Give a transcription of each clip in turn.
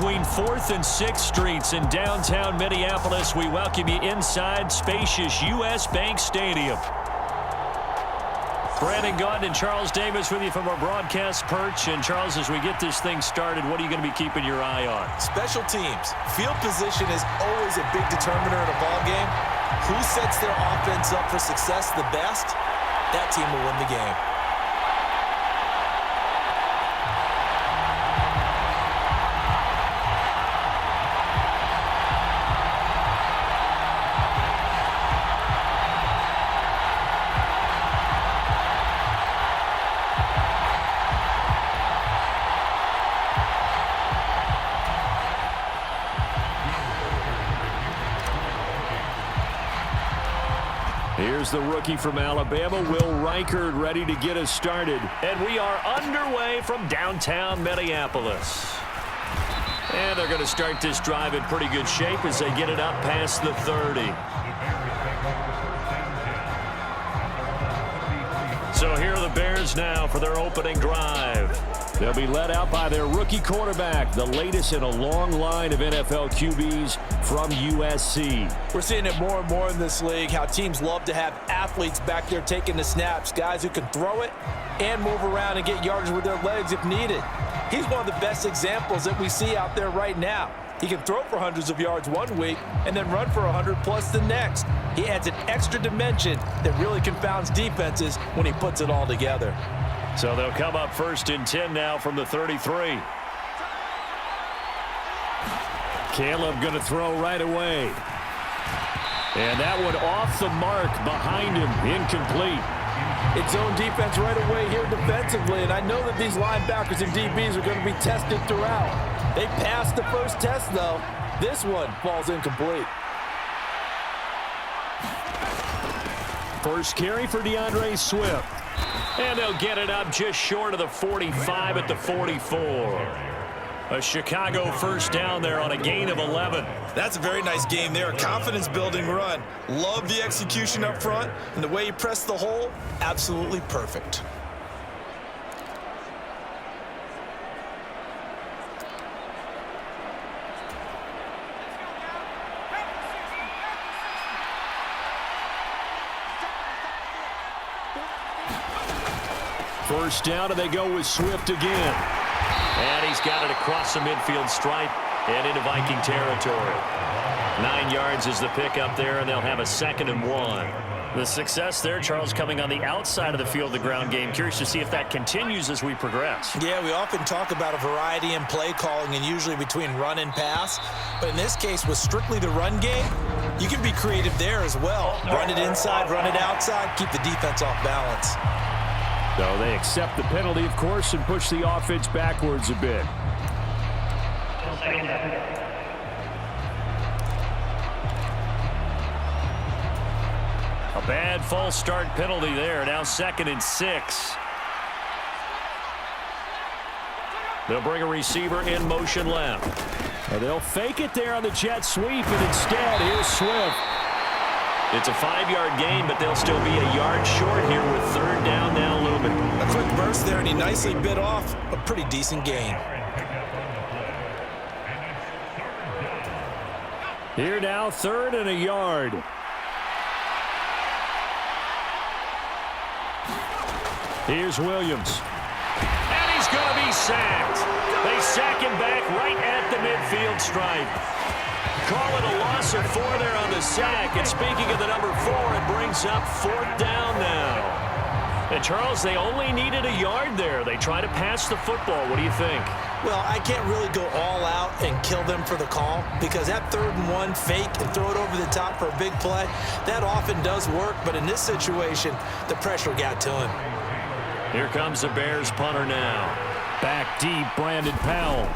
between 4th and 6th Streets in downtown Minneapolis. We welcome you inside spacious U.S. Bank Stadium. Brandon Gaudin and Charles Davis with you from our broadcast perch. And Charles, as we get this thing started, what are you going to be keeping your eye on? Special teams. Field position is always a big determiner in a ball game. Who sets their offense up for success the best, that team will win the game. Here's the rookie from Alabama, Will Reichard, ready to get us started. And we are underway from downtown Minneapolis. And they're going to start this drive in pretty good shape as they get it up past the 30. So here are the Bears now for their opening drive. They'll be led out by their rookie quarterback, the latest in a long line of NFL QBs from USC. We're seeing it more and more in this league, how teams love to have athletes back there taking the snaps, guys who can throw it and move around and get yardage with their legs if needed. He's one of the best examples that we see out there right now. He can throw for hundreds of yards one week and then run for 100+ the next. He adds an extra dimension that really confounds defenses when he puts it all together. So they'll come up 1st and 10 now from the 33. Caleb going to throw right away. And that one off the mark behind him, incomplete. It's zone defense right away here defensively, and I know that these linebackers and DBs are going to be tested throughout. They passed the first test, though. This one falls incomplete. First carry for DeAndre Swift. And they'll get it up just short of the 45 at the 44. A Chicago first down there on a gain of 11. That's a very nice game there. A confidence-building run. Love the execution up front, and the way he pressed the hole, absolutely perfect. First down, and they go with Swift again. And he's got it across the midfield stripe and into Viking territory. 9 yards is the pickup there, and they'll have a 2nd and 1. The success there, Charles, coming on the outside of the field, the ground game. Curious to see if that continues as we progress. Yeah, we often talk about a variety in play calling and usually between run and pass. But in this case, with strictly the run game, you can be creative there as well. Run it inside, run it outside, keep the defense off balance. So they accept the penalty, of course, and push the offense backwards a bit. A bad false start penalty there. Now 2nd and 6. They'll bring a receiver in motion left. And they'll fake it there on the jet sweep, and instead, here's Swift. It's a 5-yard gain, but they'll still be a yard short here with 3rd down now looming. A quick burst there, and he nicely bit off a pretty decent gain. Here now, 3rd and a yard. Here's Williams. And he's going to be sacked. They sack him back right at the midfield stripe. Call it a loss of 4 there on the sack. And speaking of the number 4, it brings up 4th down now. And, Charles, they only needed a yard there. They try to pass the football. What do you think? Well, I can't really go all out and kill them for the call because that 3rd and 1 fake and throw it over the top for a big play, that often does work. But in this situation, the pressure got to him. Here comes the Bears punter now. Back deep, Brandon Powell.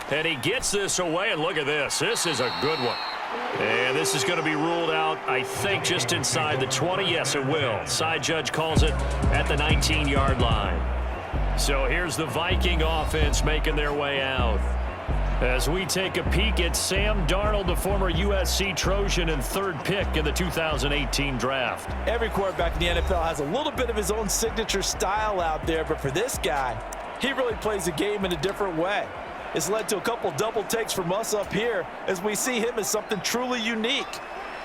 And he gets this away, and look at this. This is a good one. And this is going to be ruled out, I think, just inside the 20. Yes, it will. Side judge calls it at the 19-yard line. So here's the Viking offense making their way out. As we take a peek at Sam Darnold, the former USC Trojan and 3rd pick in the 2018 draft. Every quarterback in the NFL has a little bit of his own signature style out there, but for this guy, he really plays the game in a different way. It's led to a couple double takes from us up here as we see him as something truly unique.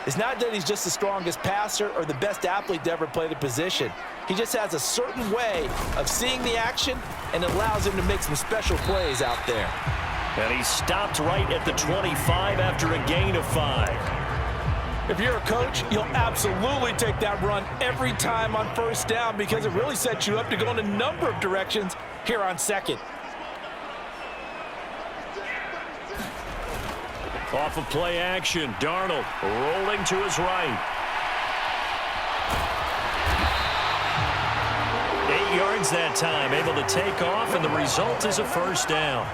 It's not that he's just the strongest passer or the best athlete to ever play the position. He just has a certain way of seeing the action, and it allows him to make some special plays out there. And he stopped right at the 25 after a gain of 5. If you're a coach, you'll absolutely take that run every time on first down because it really sets you up to go in a number of directions here on second. Off of play action, Darnold rolling to his right. 8 yards that time, able to take off, and the result is a first down.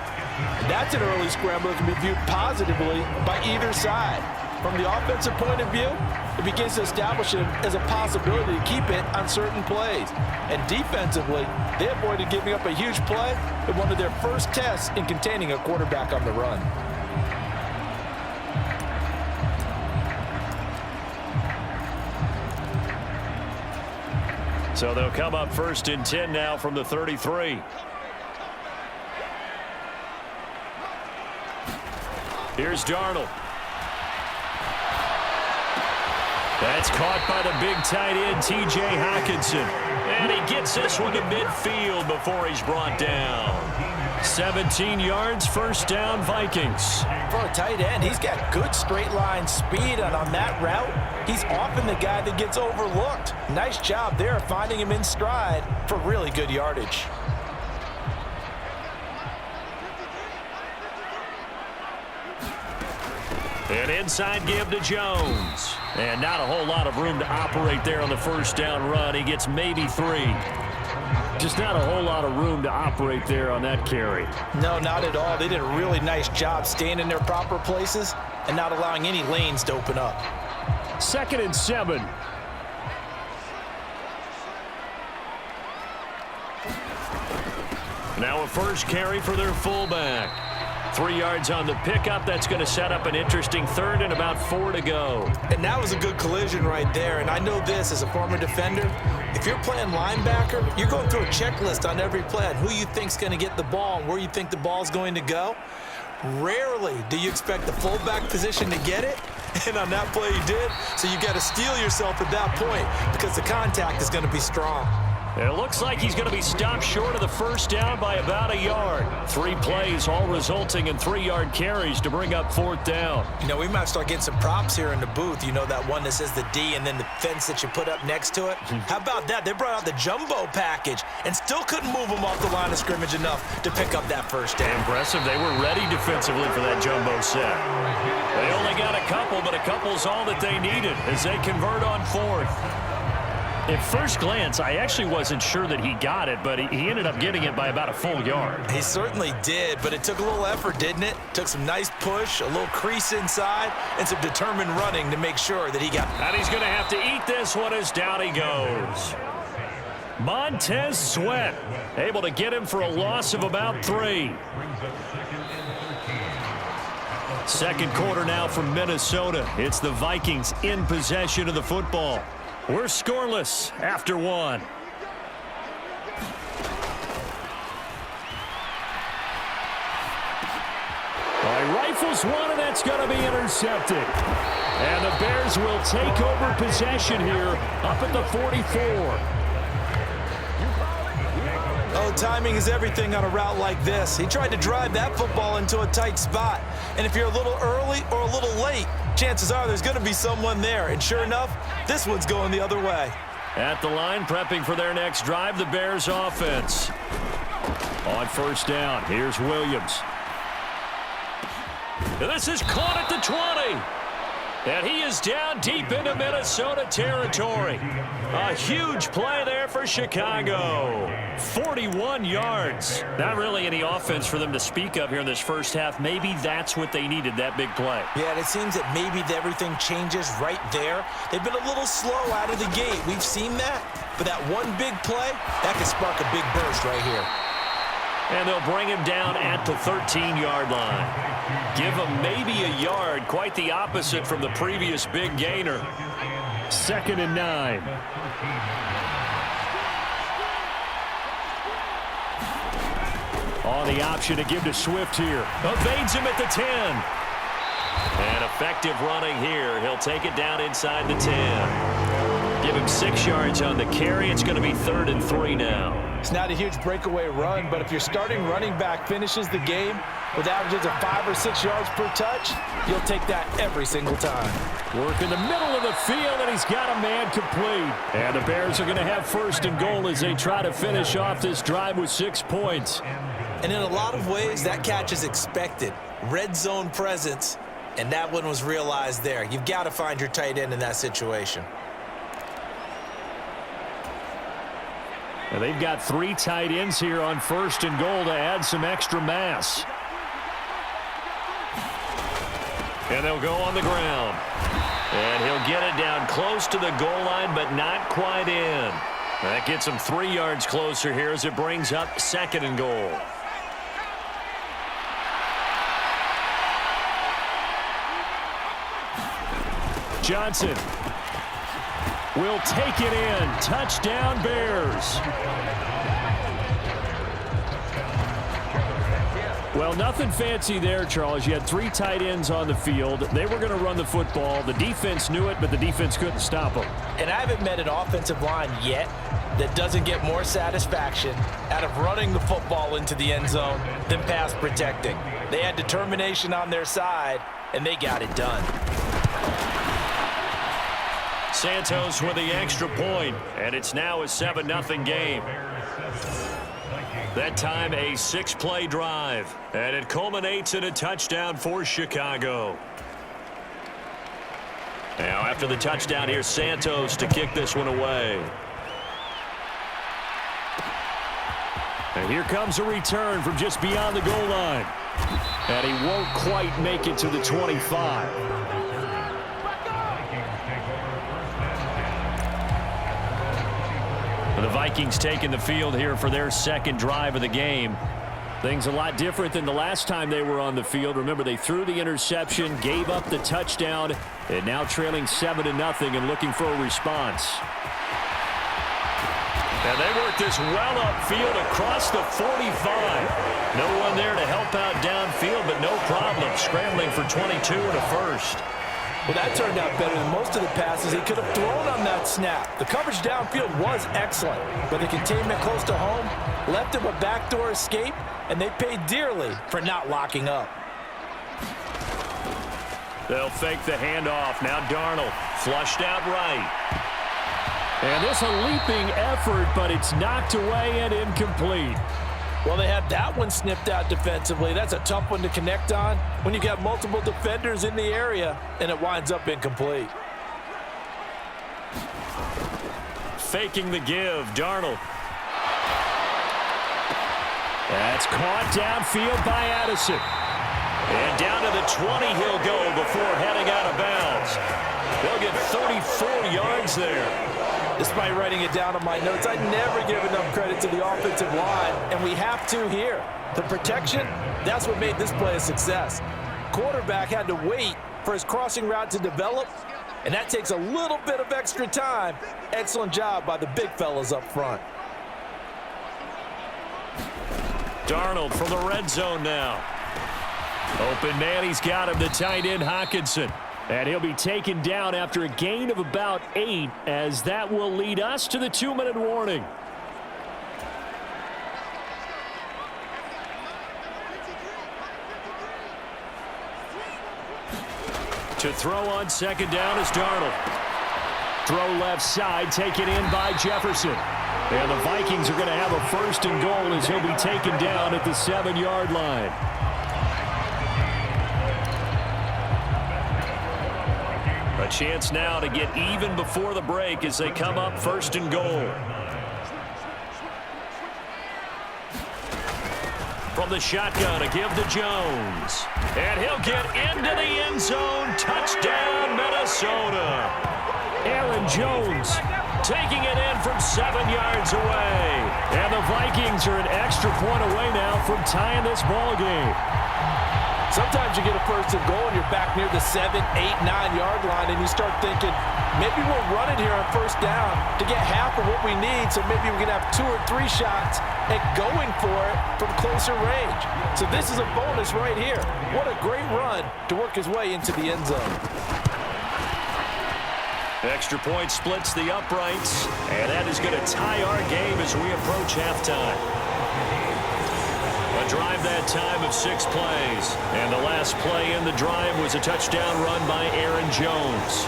That's an early scramble that can be viewed positively by either side. From the offensive point of view, it begins to establish it as a possibility to keep it on certain plays. And defensively, they avoided giving up a huge play in one of their first tests in containing a quarterback on the run. So they'll come up 1st and 10 now from the 33. Here's Darnold. That's caught by the big tight end, T.J. Hockenson. And he gets this one to midfield before he's brought down. 17 yards, first down, Vikings. For a tight end, he's got good straight line speed, and on that route, he's often the guy that gets overlooked. Nice job there finding him in stride for really good yardage. An inside give to Jones. And not a whole lot of room to operate there on the first down run. He gets maybe 3. Just not a whole lot of room to operate there on that carry. No, not at all. They did a really nice job staying in their proper places and not allowing any lanes to open up. 2nd and 7. Now a first carry for their fullback. 3 yards on the pickup. That's going to set up an interesting 3rd and about 4 to go. And that was a good collision right there. And I know this as a former defender. If you're playing linebacker, you're going through a checklist on every play on who you think's going to get the ball and where you think the ball's going to go. Rarely do you expect the fullback position to get it. And on that play he did. So you got to steel yourself at that point because the contact is going to be strong. It looks like he's going to be stopped short of the first down by about a yard. 3 plays, all resulting in 3-yard carries to bring up 4th down. You know, we might start getting some props here in the booth. You know, that one that says the D and then the fence that you put up next to it. How about that? They brought out the jumbo package and still couldn't move them off the line of scrimmage enough to pick up that first down. Impressive. They were ready defensively for that jumbo set. They only got a couple, but a couple's all that they needed as they convert on 4th. At first glance, I actually wasn't sure that he got it, but he ended up getting it by about a full yard. He certainly did, but it took a little effort, didn't it? Took some nice push, a little crease inside, and some determined running to make sure that he got it. And he's going to have to eat this one as down he goes. Montez Sweat able to get him for a loss of about 3. Second quarter now from Minnesota. It's the Vikings in possession of the football. We're scoreless after 1. Rifles one, and that's going to be intercepted. And the Bears will take over possession here up at the 44. Oh, timing is everything on a route like this. He tried to drive that football into a tight spot. And if you're a little early or a little late, chances are there's going to be someone there. And sure enough, this one's going the other way. At the line, prepping for their next drive, the Bears offense. On first down, here's Williams. And this is caught at the 20. And he is down deep into Minnesota territory. A huge play there for Chicago. 41 yards. Not really any offense for them to speak of here in this first half. Maybe that's what they needed, that big play. Yeah, and it seems that maybe everything changes right there. They've been a little slow out of the gate. We've seen that. But that one big play, that could spark a big burst right here. And they'll bring him down at the 13-yard line. Give him maybe a yard, quite the opposite from the previous big gainer. 2nd and 9. On the option to give to Swift here. Evades him at the 10. And effective running here. He'll take it down inside the 10. Give him 6 yards on the carry. It's going to be 3rd and 3 now. It's not a huge breakaway run, but if your starting running back finishes the game with averages of 5 or 6 yards per touch, you'll take that every single time. Work in the middle of the field, and he's got a man complete. And the Bears are going to have 1st and goal as they try to finish off this drive with 6 points. And in a lot of ways, that catch is expected. Red zone presence, and that one was realized there. You've got to find your tight end in that situation. And they've got 3 tight ends here on 1st and goal to add some extra mass. And they'll go on the ground. And he'll get it down close to the goal line, but not quite in. That gets him 3 yards closer here as it brings up 2nd and goal. Johnson will take it in. Touchdown, Bears. Well, nothing fancy there, Charles. You had 3 tight ends on the field. They were going to run the football. The defense knew it, but the defense couldn't stop them. And I haven't met an offensive line yet that doesn't get more satisfaction out of running the football into the end zone than pass protecting. They had determination on their side, and they got it done. Santos with the extra point, and it's now a 7-0 game. That time a 6-play drive, and it culminates in a touchdown for Chicago. Now after the touchdown, here's Santos to kick this one away. And here comes a return from just beyond the goal line. And he won't quite make it to the 25. The Vikings taking the field here for their 2nd drive of the game. Things a lot different than the last time they were on the field. Remember, they threw the interception, gave up the touchdown, and now trailing 7-0 and looking for a response. And they work this well upfield across the 45. No one there to help out downfield, but no problem scrambling for 22 and a 1st. Well, that turned out better than most of the passes he could have thrown on that snap. The coverage downfield was excellent, but the containment close to home left him a backdoor escape, and they paid dearly for not locking up. They'll fake the handoff. Now Darnold flushed out right. And this a leaping effort, but it's knocked away and incomplete. Well, they had that one snipped out defensively. That's a tough one to connect on when you got multiple defenders in the area, and it winds up incomplete. Faking the give, Darnold. That's caught downfield by Addison. And down to the 20 he'll go before heading out of bounds. They'll get 34 yards there. Despite writing it down on my notes, I never give enough credit to the offensive line, and we have to here. The protection, that's what made this play a success. Quarterback had to wait for his crossing route to develop, and that takes a little bit of extra time. Excellent job by the big fellas up front. Darnold from the red zone now. Open man, he's got him, the tight end Hockenson. And he'll be taken down after a gain of about 8, as that will lead us to the 2-minute warning. To throw on 2nd down is Darnold. Throw left side, taken in by Jefferson. And the Vikings are going to have a 1st and goal as he'll be taken down at the 7-yard line. A chance now to get even before the break as they come up 1st and goal. From the shotgun, a give to Jones. And he'll get into the end zone. Touchdown, Minnesota. Aaron Jones taking it in from 7 yards away. And the Vikings are an extra point away now from tying this ball game. Sometimes you get a first and goal and you're back near the 7, 8, 9-yard line, and you start thinking, maybe we're running here on first down to get half of what we need, so maybe we can have 2 or 3 shots at going for it from closer range. So this is a bonus right here. What a great run to work his way into the end zone. Extra point splits the uprights, and that is going to tie our game as we approach halftime. A drive that time of 6 plays, and the last play in the drive was a touchdown run by Aaron Jones.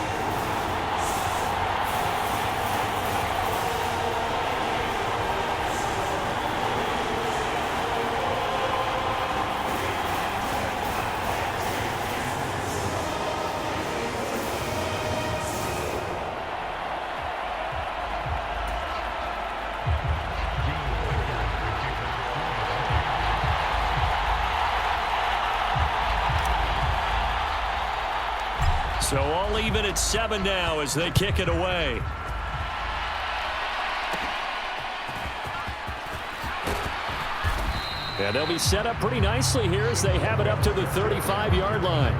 So all even at 7 now as they kick it away. And they'll be set up pretty nicely here as they have it up to the 35-yard line.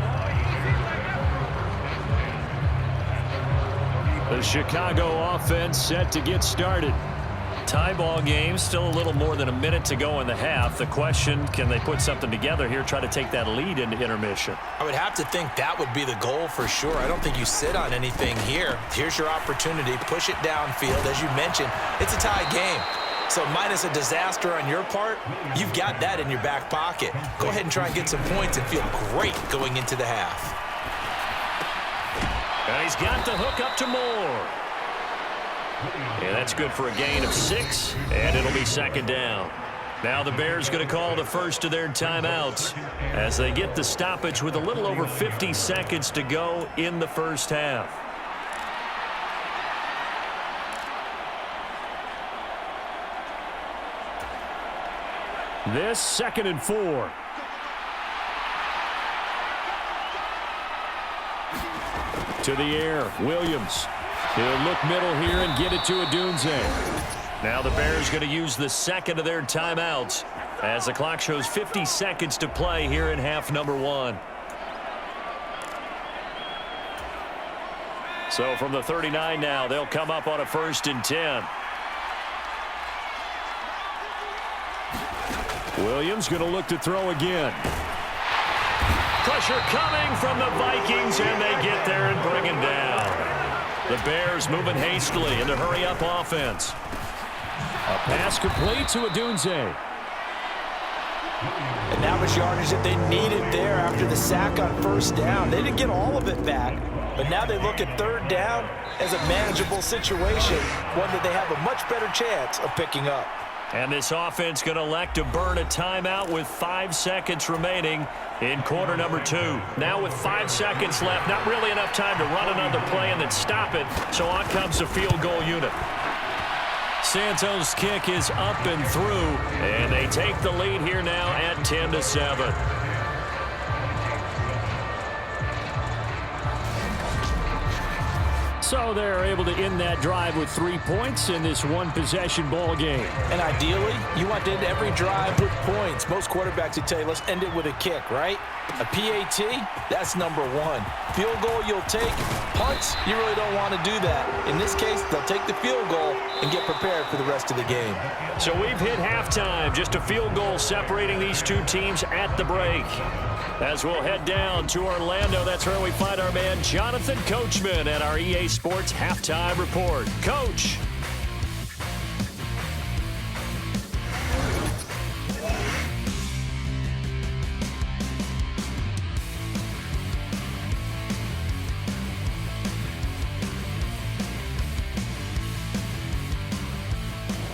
The Chicago offense set to get started. Tie ball game, still a little more than a minute to go in the half. The question, can they put something together here, try to take that lead into intermission? I would have to think that would be the goal for sure. I don't think you sit on anything here. Here's your opportunity. Push it downfield. As you mentioned, it's a tie game. So minus a disaster on your part, you've got that in your back pocket. Go ahead and try and get some points and feel great going into the half. And he's got the hook up to Moore. And that's good for a gain of 6, and it'll be 2nd down. Now the Bears going to call the first of their timeouts as they get the stoppage with a little over 50 seconds to go in the first half. This 2nd and 4. To the air, Williams. He'll look middle here and get it to Odunze. Now the Bears going to use the 2nd of their timeouts as the clock shows 50 seconds to play here in half number 1. So from the 39 now, they'll come up on a 1st and 10. Williams going to look to throw again. Pressure coming from the Vikings, and they get there and bring him down. The Bears moving hastily in the hurry-up offense. A pass complete to Odunze. And that was yardage that they needed there after the sack on 1st down. They didn't get all of it back, but now they look at 3rd down as a manageable situation, one that they have a much better chance of picking up. And this offense going to elect to burn a timeout with 5 seconds remaining in quarter number 2. Now with 5 seconds left, not really enough time to run another play and then stop it. So on comes the field goal unit. Santos' kick is up and through, and they take the lead here now at 10-7. So they're able to end that drive with 3 points in this one-possession ball game. And ideally, you want to end every drive with points. Most quarterbacks would tell you, let's end it with a kick, right? A PAT, that's number 1. Field goal you'll take. Punts, you really don't want to do that. In this case, they'll take the field goal and get prepared for the rest of the game. So we've hit halftime. Just a field goal separating these two teams at the break. As we'll head down to Orlando, that's where we find our man Jonathan Coachman at our EA Sports Halftime Report. Coach.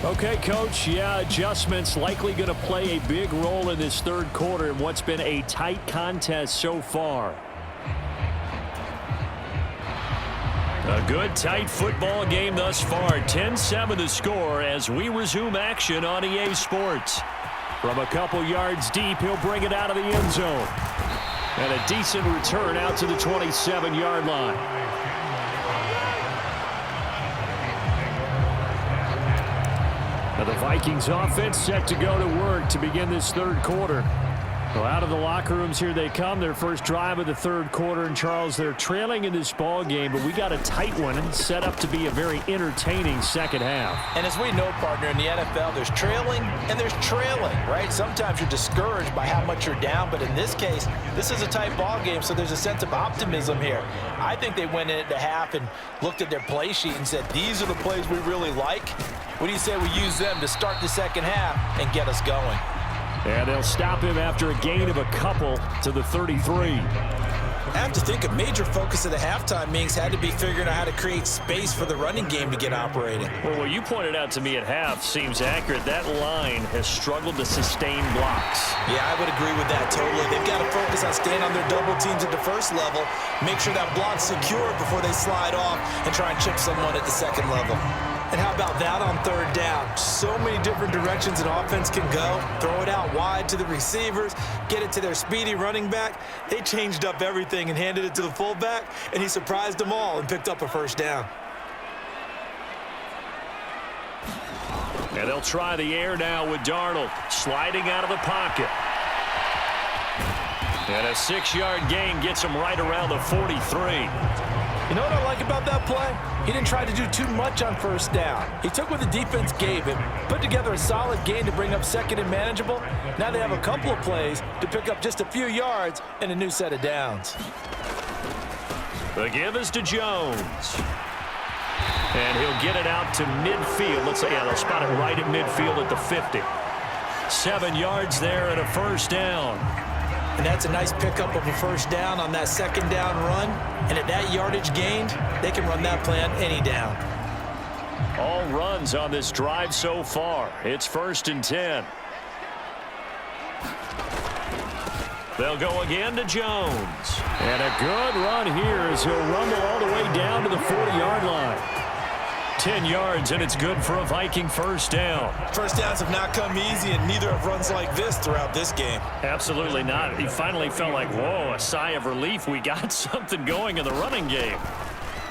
Okay, Coach, yeah, adjustments likely going to play a big role in this 3rd quarter in what's been a tight contest so far. A good, tight football game thus far. 10-7 the score as we resume action on EA Sports. From a couple yards deep, he'll bring it out of the end zone. And a decent return out to the 27-yard line. Now the Vikings offense set to go to work to begin this 3rd quarter. Well, out of the locker rooms here they come. Their first drive of the third quarter. And, Charles, they're trailing in this ball game, but we got a tight one and set up to be a very entertaining second half. And as we know, partner, in the NFL, there's trailing and there's trailing, right? Sometimes you're discouraged by how much you're down, but in this case, this is a tight ball game, so there's a sense of optimism here. I think they went into half and looked at their play sheet and said, these are the plays we really like. What do you say we use them to start the second half and get us going? And they'll stop him after a gain of a couple to the 33. I have to think a major focus of the halftime meetings had to be figuring out how to create space for the running game to get operating. Well, what you pointed out to me at half seems accurate. That line has struggled to sustain blocks. Yeah, I would agree with that totally. They've got to focus on staying on their double teams at the first level, make sure that block's secure before they slide off and try and chip someone at the second level. And how about that on third down? So many different directions an offense can go. Throw it out wide to the receivers, get it to their speedy running back. They changed up everything and handed it to the fullback, and he surprised them all and picked up a first down. And they'll try the air now with Darnold sliding out of the pocket. And a 6-yard gain gets him right around the 43. You know what I like about that play? He didn't try to do too much on first down. He took what the defense gave him, put together a solid gain to bring up second and manageable. Now they have a couple of plays to pick up just a few yards and a new set of downs. The give is to Jones. And he'll get it out to midfield. Let's say, yeah, they'll spot it right at midfield at the 50. 7 yards there and a first down. And that's a nice pickup of a first down on that second down run. And at that yardage gained, they can run that play on any down. All runs on this drive so far. It's 1st and 10. They'll go again to Jones. And a good run here as he'll rumble all the way down to the 40-yard line. 10 yards, and it's good for a Viking first down. First downs have not come easy, and neither have runs like this throughout this game. Absolutely not. He finally felt like, whoa, a sigh of relief. We got something going in the running game.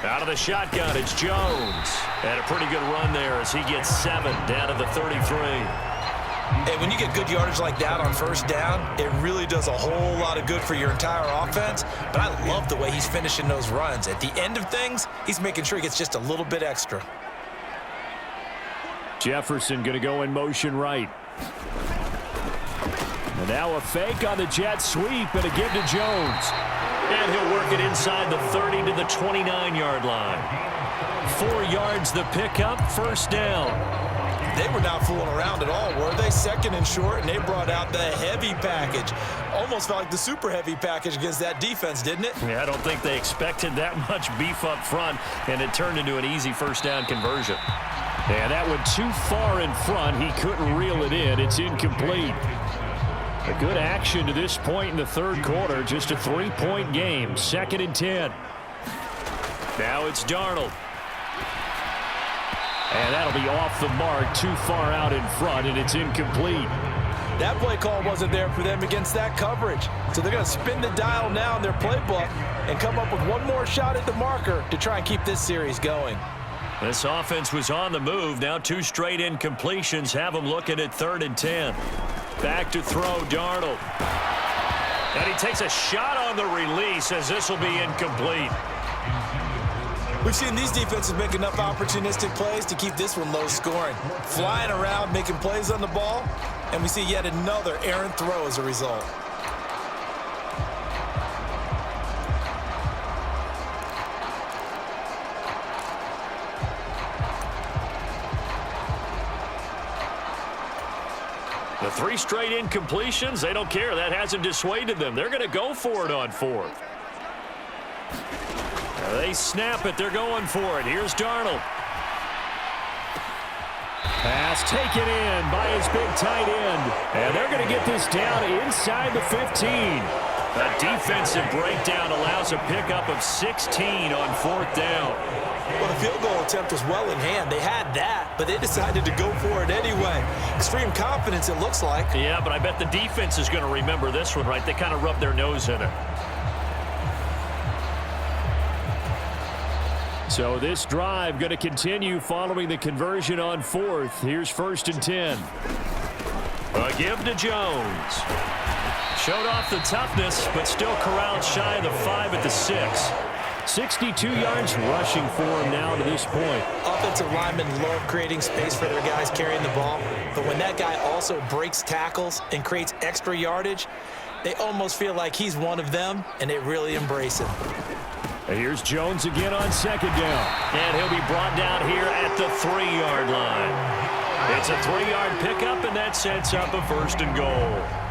Out of the shotgun, it's Jones. And a pretty good run there as he gets 7 down to the 33. Hey, when you get good yardage like that on first down, it really does a whole lot of good for your entire offense. But I love the way he's finishing those runs. At the end of things, he's making sure he gets just a little bit extra. Jefferson going to go in motion right. And now a fake on the jet sweep and a give to Jones. And he'll work it inside the 30 to the 29-yard line. 4 yards the pickup, first down. They were not fooling around at all, were they? Second and short, and they brought out the heavy package. Almost felt like the super heavy package against that defense, didn't it? Yeah, I don't think they expected that much beef up front, and it turned into an easy first down conversion. And that went too far in front. He couldn't reel it in. It's incomplete. A good action to this point in the third quarter. Just a 3-point game. 2nd and 10. Now it's Darnold. And that'll be off the mark, too far out in front, and it's incomplete. That play call wasn't there for them against that coverage. So they're going to spin the dial now in their playbook and come up with one more shot at the marker to try and keep this series going. This offense was on the move. Now 2 straight incompletions have them looking at 3rd and 10. Back to throw, Darnold. And he takes a shot on the release as this will be incomplete. We've seen these defenses make enough opportunistic plays to keep this one low scoring. Flying around, making plays on the ball, and we see yet another errant throw as a result. The 3 straight incompletions, they don't care. That hasn't dissuaded them. They're going to go for it on 4th. They snap it. They're going for it. Here's Darnold. Pass taken in by his big tight end. And they're going to get this down inside the 15. A defensive breakdown allows a pickup of 16 on 4th down. Well, the field goal attempt was well in hand. They had that, but they decided to go for it anyway. Extreme confidence, it looks like. Yeah, but I bet the defense is going to remember this one, right? They kind of rubbed their nose in it. So this drive going to continue following the conversion on 4th. Here's 1st and 10. A give to Jones. Showed off the toughness, but still corralled shy of the 5 at the 6. 62 yards rushing for him now to this point. Offensive linemen love creating space for their guys carrying the ball, but when that guy also breaks tackles and creates extra yardage, they almost feel like he's one of them, and they really embrace him. And here's Jones again on second down. And he'll be brought down here at the 3-yard line. It's a 3-yard pickup, and that sets up a 1st and goal.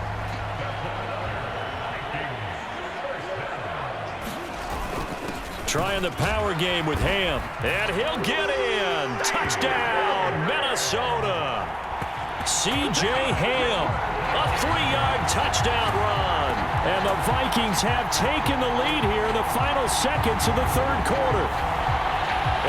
Trying the power game with Ham. And he'll get in. Touchdown, Minnesota. C.J. Ham. A 3-yard touchdown run. And the Vikings have taken the lead here in the final seconds of the 3rd quarter.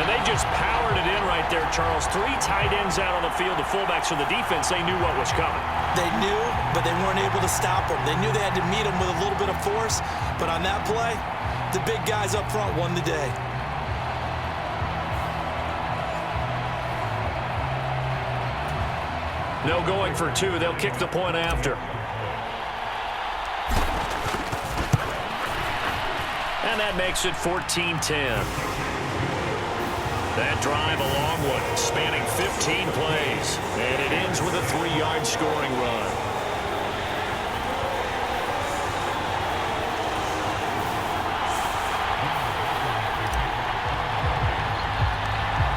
And they just powered it in right there, Charles. 3 tight ends out on the field. The fullbacks for the defense, they knew what was coming. They knew, but they weren't able to stop them. They knew they had to meet them with a little bit of force. But on that play, the big guys up front won the day. No going for 2. They'll kick the point after. And that makes it 14-10. That drive a long one, spanning 15 plays. And it ends with a 3-yard scoring run.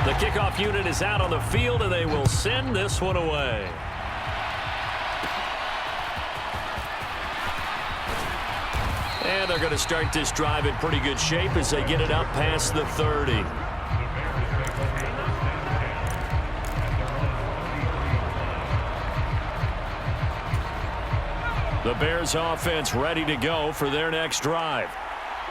The kickoff unit is out on the field, and they will send this one away. And they're going to start this drive in pretty good shape as they get it up past the 30. The Bears offense ready to go for their next drive.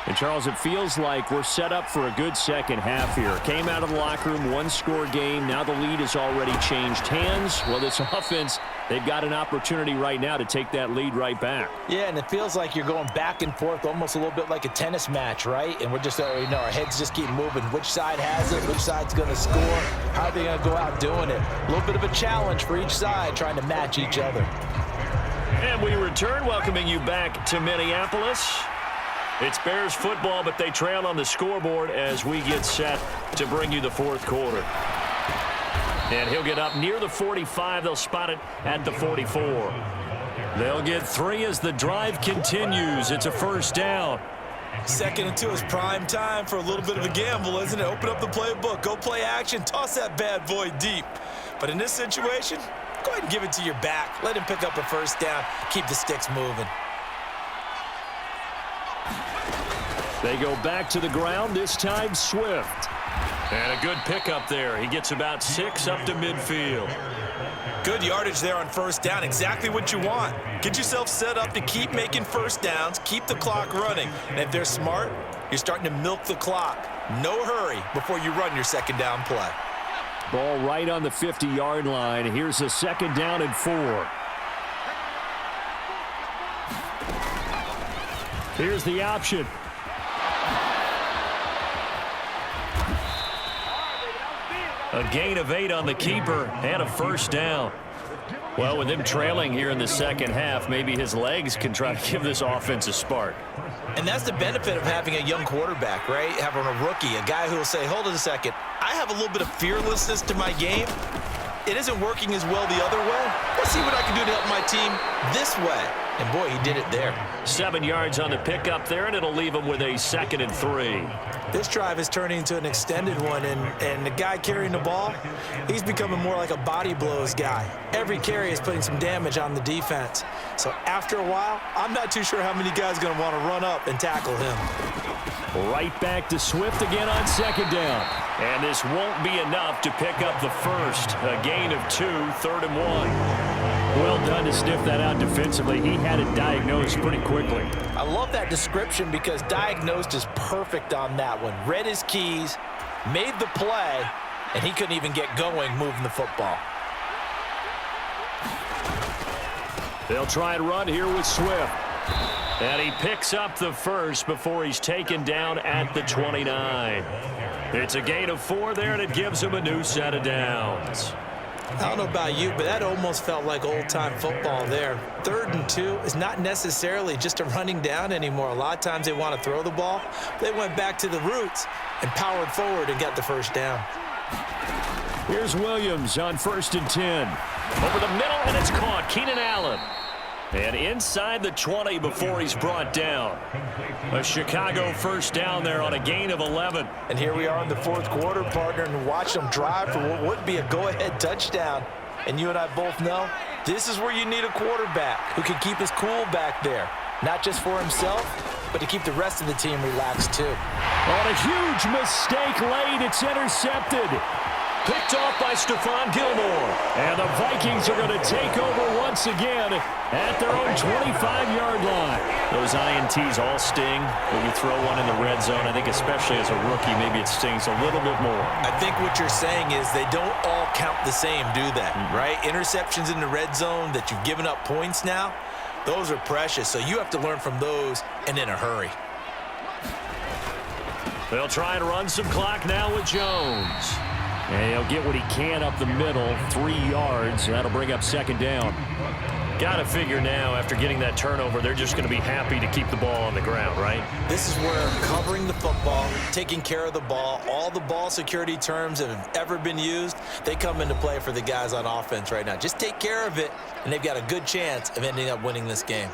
And, Charles, it feels like we're set up for a good second half here. Came out of the locker room, 1-score game. Now the lead has already changed hands. Well, this offense, they've got an opportunity right now to take that lead right back. Yeah, and it feels like you're going back and forth almost a little bit like a tennis match, right? And we're just, our heads just keep moving. Which side has it? Which side's going to score? How are they going to go out doing it? A little bit of a challenge for each side trying to match each other. And we return, welcoming you back to Minneapolis. It's Bears football, but they trail on the scoreboard as we get set to bring you the 4th quarter. And he'll get up near the 45. They'll spot it at the 44. They'll get 3 as the drive continues. It's a 1st down. 2nd and 2 is prime time for a little bit of a gamble, isn't it? Open up the playbook, go play action, toss that bad boy deep. But in this situation, go ahead and give it to your back. Let him pick up a 1st down. Keep the sticks moving. They go back to the ground, this time Swift. And a good pickup there. He gets about 6 up to midfield. Good yardage there on 1st down. Exactly what you want. Get yourself set up to keep making 1st downs, keep the clock running. And if they're smart, you're starting to milk the clock. No hurry before you run your 2nd down play. Ball right on the 50-yard line. Here's a 2nd down and 4. Here's the option. A gain of 8 on the keeper and a 1st down. Well, with them trailing here in the 2nd half, maybe his legs can try to give this offense a spark. And that's the benefit of having a young quarterback, right? Having a rookie, a guy who will say, hold it a second, I have a little bit of fearlessness to my game. It isn't working as well the other way. Let's see what I can do to help my team this way. And, boy, he did it there. 7 yards on the pickup there, and it'll leave him with a 2nd and 3. This drive is turning into an extended one, and the guy carrying the ball, he's becoming more like a body blows guy. Every carry is putting some damage on the defense. So after a while, I'm not too sure how many guys are going to want to run up and tackle him. Right back to Swift again on 2nd down. And this won't be enough to pick up the 1st. A gain of 2, 3rd and 1. Well done to sniff that out defensively. He had it diagnosed pretty quickly. I love that description because diagnosed is perfect on that one. Read his keys, made the play, and he couldn't even get going moving the football. They'll try and run here with Swift. And he picks up the 1st before he's taken down at the 29. It's a gain of 4 there, and it gives him a new set of downs. I don't know about you, but that almost felt like old-time football there. 3rd and 2 is not necessarily just a running down anymore. A lot of times they want to throw the ball. They went back to the roots and powered forward and got the first down. Here's Williams on 1st and 10. Over the middle, and it's caught. Keenan Allen. And inside the 20 before he's brought down. A Chicago first down there on a gain of 11. And here we are in the 4th quarter, partner, and watch them drive for what would be a go-ahead touchdown. And you and I both know this is where you need a quarterback who can keep his cool back there. Not just for himself, but to keep the rest of the team relaxed too. On a huge mistake late, it's intercepted. Picked off by Stephon Gilmore. And the Vikings are going to take over once again at their own 25-yard line. Those INTs all sting when you throw one in the red zone. I think especially as a rookie, maybe it stings a little bit more. I think what you're saying is they don't all count the same, do they? Right? Interceptions in the red zone that you've given up points now, those are precious. So you have to learn from those and in a hurry. They'll try and run some clock now with Jones. And he'll get what he can up the middle, 3 yards. That'll bring up 2nd down. Got to figure now, after getting that turnover, they're just going to be happy to keep the ball on the ground, right? This is where covering the football, taking care of the ball, all the ball security terms that have ever been used, they come into play for the guys on offense right now. Just take care of it, and they've got a good chance of ending up winning this game.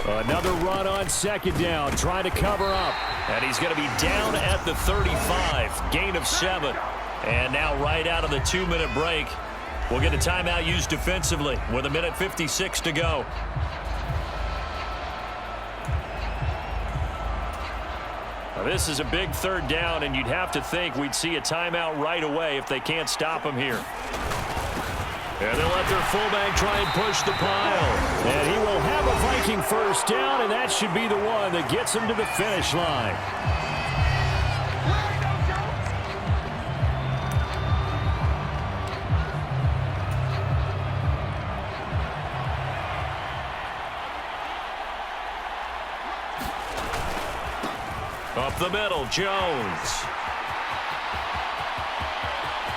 Another run on 2nd down, trying to cover up. And he's going to be down at the 35, gain of 7. And now right out of the 2-minute break, we'll get a timeout used defensively with 1:56 to go. Now this is a big 3rd down, and you'd have to think we'd see a timeout right away if they can't stop him here. And they'll let their fullback try and push the pile. And he will have a Viking first down, and that should be the one that gets him to the finish line. Up the middle, Jones.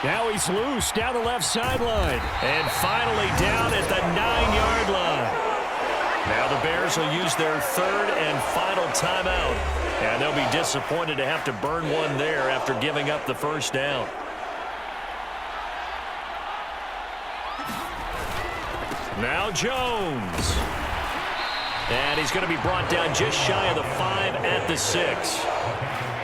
Now he's loose down the left sideline. And finally down at the 9-yard line. Now the Bears will use their 3rd and final timeout. And they'll be disappointed to have to burn one there after giving up the first down. Now Jones. And he's going to be brought down just shy of the 5 at the 6.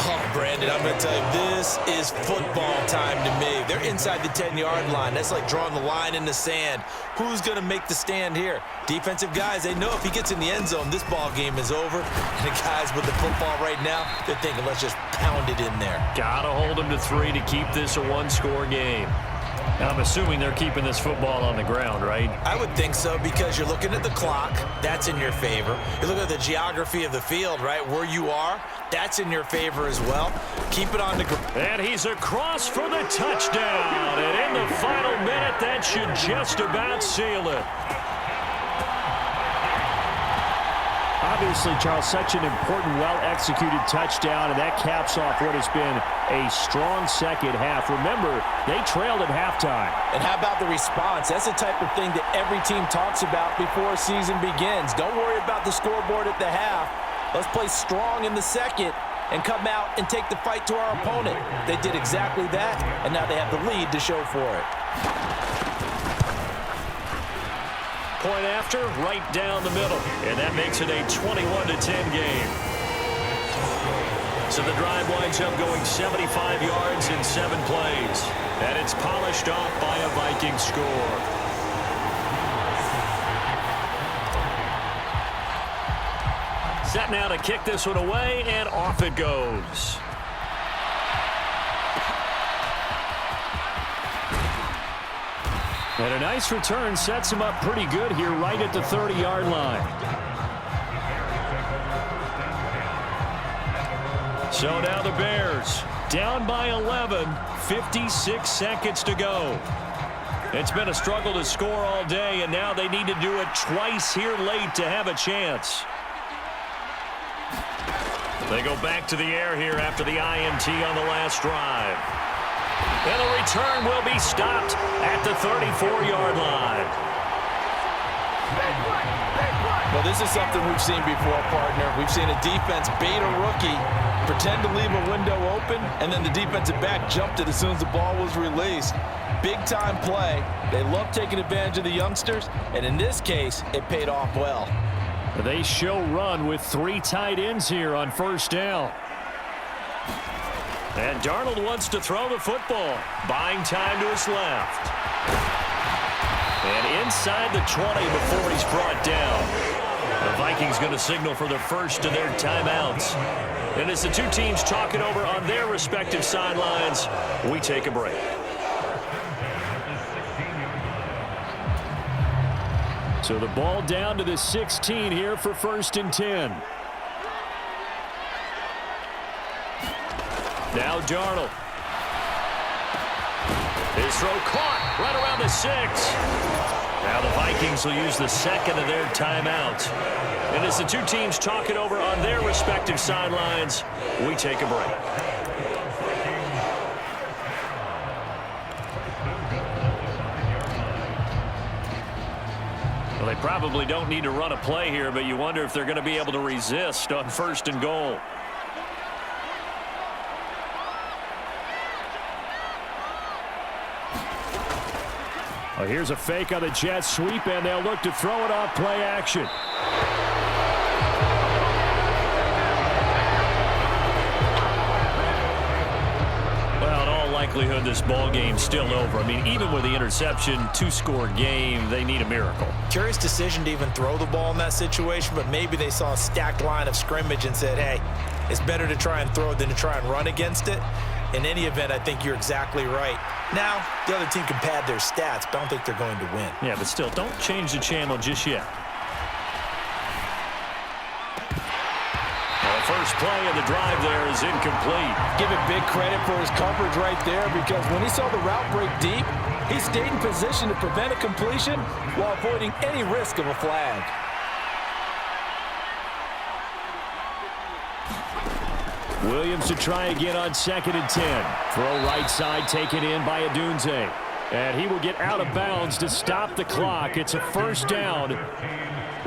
Oh, Brandon, I'm going to tell you, this is football time to me. They're inside the 10-yard line. That's like drawing the line in the sand. Who's going to make the stand here? Defensive guys, they know if he gets in the end zone, this ball game is over. And the guys with the football right now, they're thinking, let's just pound it in there. Got to hold him to 3 to keep this a one-score game. I'm assuming they're keeping this football on the ground, right? I would think so, because you're looking at the clock. That's in your favor. You look at the geography of the field, right? Where you are, that's in your favor as well. Keep it on the ground. And he's across for the touchdown. And in the final minute, that should just about seal it. Obviously, Charles, such an important, well-executed touchdown, and that caps off what has been a strong second half. Remember, they trailed at halftime. And how about the response? That's the type of thing that every team talks about before a season begins. Don't worry about the scoreboard at the half. Let's play strong in the second and come out and take the fight to our opponent. They did exactly that, and now they have the lead to show for it. Point after, right down the middle. And that makes it a 21-10 game. So the drive winds up going 75 yards in 7 plays. And it's polished off by a Viking score. Set now to kick this one away, and off it goes. And a nice return sets him up pretty good here right at the 30-yard line. So now the Bears down by 11, 56 seconds to go. It's been a struggle to score all day, and now they need to do it twice here late to have a chance. They go back to the air here after the INT on the last drive. And the return will be stopped at the 34-yard line. Well, this is something we've seen before, partner. We've seen a defense bait a rookie, pretend to leave a window open, and then the defensive back jumped it as soon as the ball was released. Big-time play. They love taking advantage of the youngsters, and in this case, it paid off well. They show run with 3 tight ends here on first down. And Darnold wants to throw the football. Buying time to his left. And inside the 20 before he's brought down. The Vikings going to signal for the first of their timeouts. And as the two teams talk it over on their respective sidelines, we take a break. So the ball down to the 16 here for 1st and 10. Now Darnold. His throw caught right around the 6. Now the Vikings will use the second of their timeouts. And as the two teams talk it over on their respective sidelines, we take a break. Well, they probably don't need to run a play here, but you wonder if they're going to be able to resist on 1st and goal. Well, here's a fake on the jet sweep, and they'll look to throw it off play action. Well, in all likelihood, this ball game's still over. I mean, even with the interception, 2-score game, they need a miracle. Curious decision to even throw the ball in that situation, but maybe they saw a stacked line of scrimmage and said, hey, it's better to try and throw than to try and run against it. In any event, I think you're exactly right. Now, the other team can pad their stats, but I don't think they're going to win. Yeah, but still, don't change the channel just yet. Well, the first play of the drive there is incomplete. Give it big credit for his coverage right there, because when he saw the route break deep, he stayed in position to prevent a completion while avoiding any risk of a flag. Williams to try again on 2nd and 10. Throw right side taken in by Adunze. And he will get out of bounds to stop the clock. It's a 1st down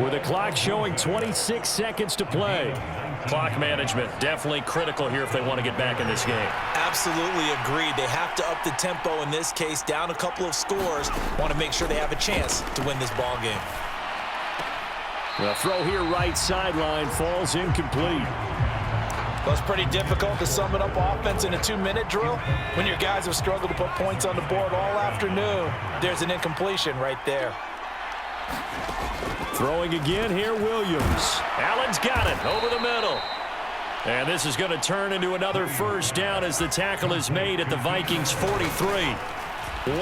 with the clock showing 26 seconds to play. Clock management definitely critical here if they want to get back in this game. Absolutely agreed. They have to up the tempo in this case, down a couple of scores. Want to make sure they have a chance to win this ball game. The throw here right sideline falls incomplete. Well, it's pretty difficult to sum it up offense in a 2-minute drill when your guys have struggled to put points on the board all afternoon. There's an incompletion right there. Throwing again here, Williams. Allen's got it over the middle. And this is going to turn into another 1st down as the tackle is made at the Vikings 43.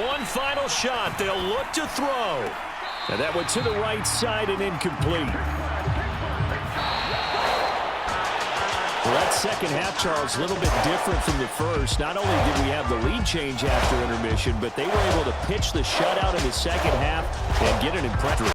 One final shot. They'll look to throw. And that went to the right side and incomplete. Well, that second half, Charles, a little bit different from the first. Not only did we have the lead change after intermission, but they were able to pitch the shutout in the second half and get an impressive